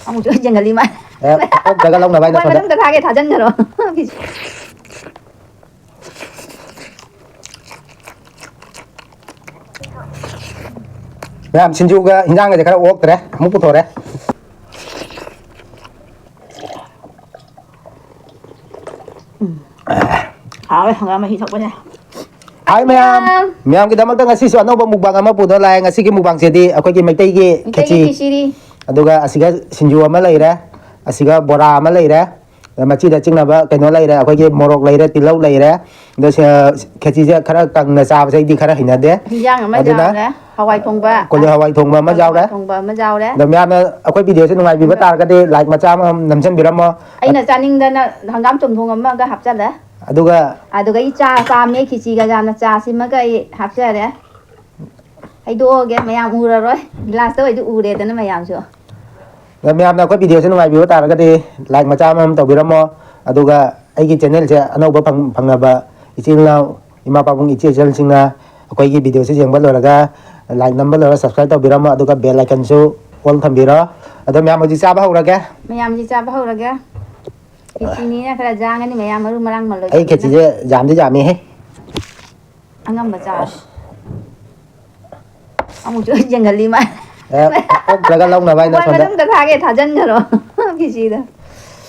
아무 저 쟁갈리만. 꼭 내가 롱 나봐야 뭘 돼. 그런 거 가게 다 쟁갈어. Mẹ xin chú cái hình dạng này cái ốc đấy, múc bột đấy. 아, 잠깐만 희석 보자. Hi ma'am kita magta nga si ano ba mukbang ama po doon nga sige mukbang siya di ako kay magtay gi kachi kishiri. Aduga asiga sinju ama laira asiga bora ama laira machi da chingna ba kaino laira ako kay morok laira tilaw laira do siya kachi ja khara kang na sa sai di khara hina de hinjang ama jaw da hawai thongba ko le hawai thongba ma jaw da thongba ma jaw da do ma'am ako video se nungai bi ba tar ka de like ma cha ma namchan biramo aina chaninda hangam chum thong ama ga hapcha da aduga 이 짜 매 키치가 자나 짜시마가 합쳐야 하이도게 매양 우러러 글라스 이도 우레되는 매양죠 ma'am na ko video se nungai bi ba tar ka de like ma cha ma to biramo aduga aigi channel se ano ba phangna ba ichil na ima pa bung ichi channel singna ko gi video se jeng ba loraga like number lora subscribe to biramo aduga bell icon su all thambira adu ma'am ji cha ba horaga ma'am जी चा बहुरगे किसिनी ना खरा जांगनी ma'am Maru मरंग मलो ai ke je jam de jam he अंगम बचा अमु जो जंगली मा laga long na bai na 원 sonda मदम the खागे था जंगरो किसिदा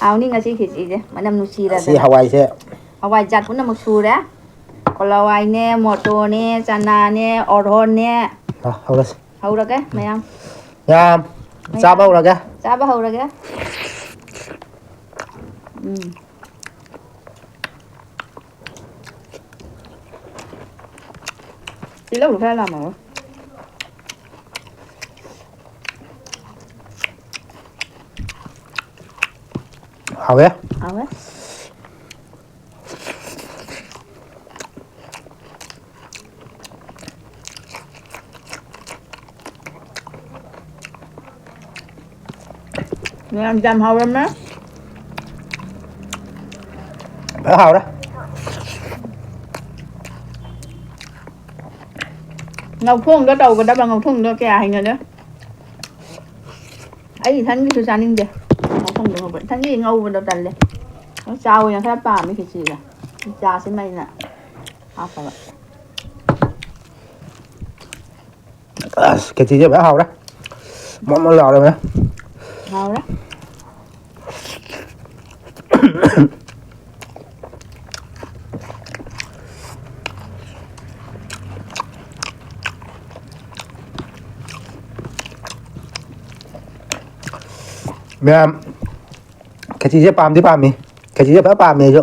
आवनी ngasi किसिजे मनम नुसीरा si hawai se हवाई जात पुन मसुरा कोलावाई ने मोटो ने चना ने अरहर ने hauras हौरगे ma'am ya cha ba horaga चाबा हौरगे đi lâu rồi phải làm rồi hau ya đấy nghe ăn chăm hầu lắm á ba hau đó ngọc phương cái đầu cái đó là ngọc phương đó cái hình rồi đó ấy thì thanh cái sao ninh vậy ngọc phương được không vậy thanh cái ngâu vào đầu tần lên nó sao vậy cái bà mấy cái gì à cha xin mày nè à phải vậy cái gì ba hau đó món lò rồi mà hầu đó ma'am cái gì pam đi pam mi cái gì ba pam mi chứ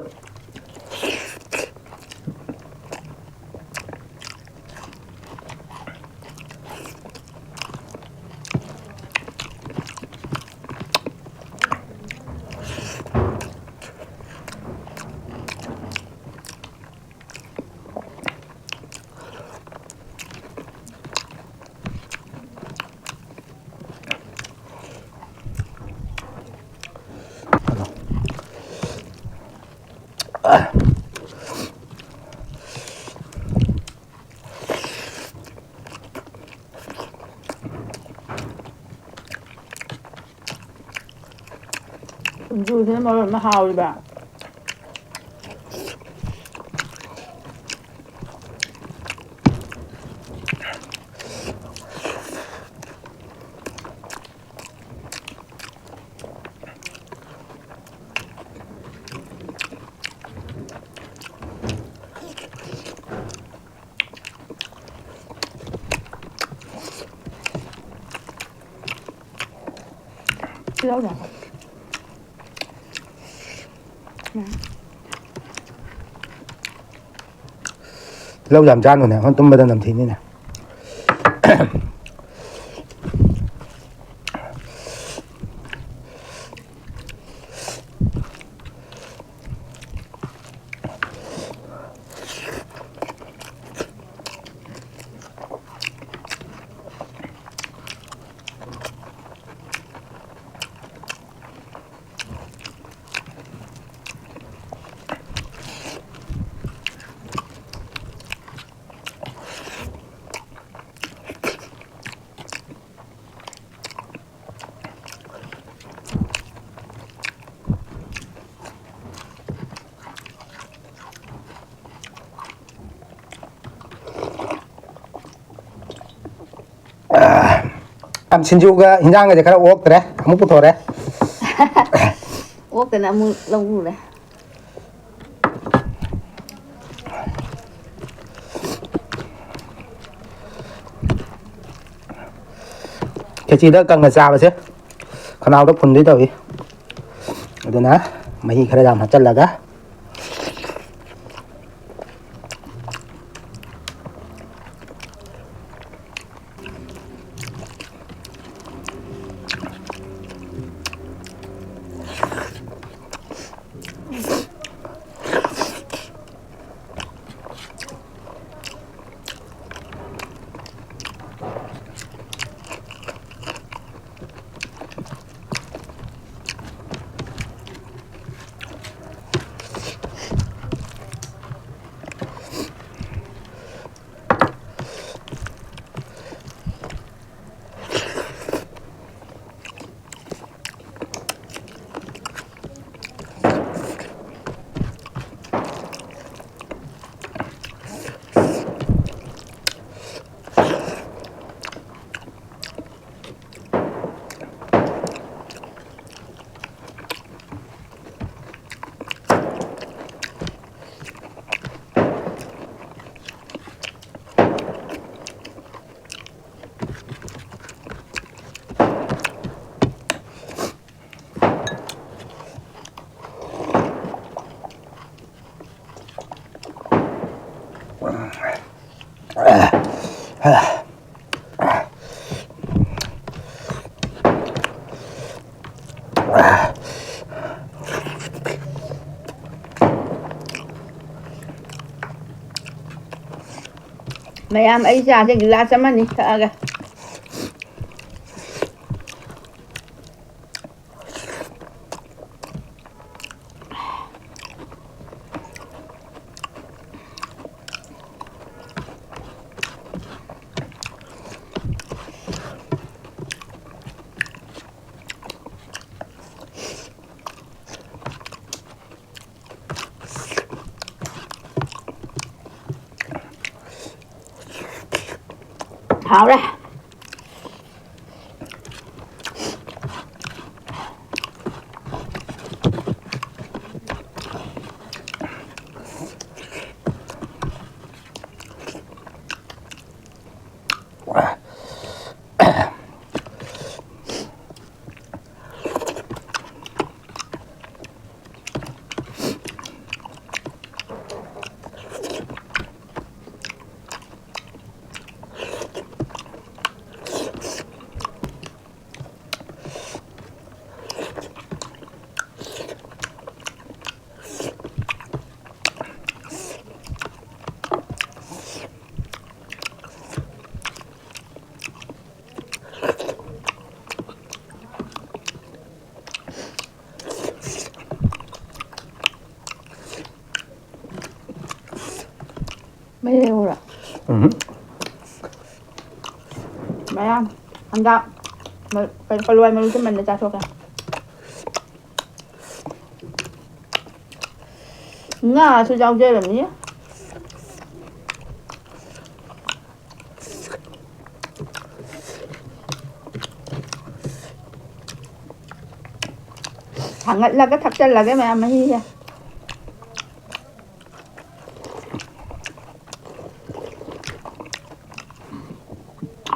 vui thế mà hầu đi bà lâu rồi lâu giảm chan rồi nè con tôm bơ làm thịtนี่nè sinjuga hinjang aja karena wok tere kamu putore wok kena mu lâu rồi cái chi đó cần là sao vậy chứ còn nào đó phun đi rồi đó nè mấy cái làm hạt chân là cả mày ăn ấy ra cái lá chấm ăn đi thợ kìa tháo ra mấy yêu rồi mày ăn gạo mày phải loay mày cho mình để trả thuốc à ngà chú cháu chơi làm gì thằng ấy là cái thật chân là cái mày ăn mấy gì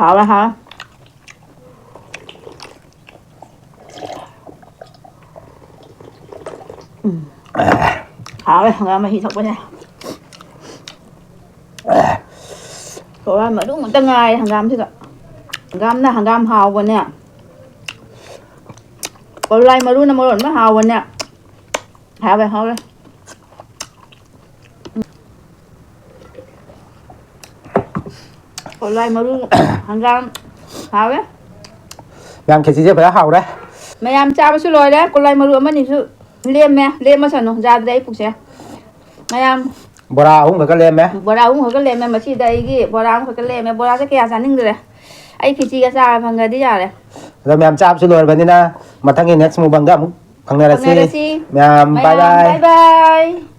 hảo là hả hảo là thằng mà hít thọc vào nha rồi mà đúng một tầng ngày thằng gam chứ ạ gam là thằng gam hào vào nè còn lại mà luôn là một lần nó hào vào nè hảo về hảo đây còn lại mà luôn hàng gam hảo đấy làm cái gì phải hảo đấy mày làm cha với số lôi đấy còn lại mà luôn mà nhìn sự liêm mà sao nó ra đây phục xe mày làm bora uống phải cái lem mẹ bora uống phải cái lem mà chỉ đây cái bora uống phải cái lem bora sẽ kia sản rồi ai khi chỉ cái sao bằng cái đi ra đấy rồi mẹ làm cha với lôi bên đây na mà thằng này next mua bằng gam bằng này là gì mẹ bye bye bye bye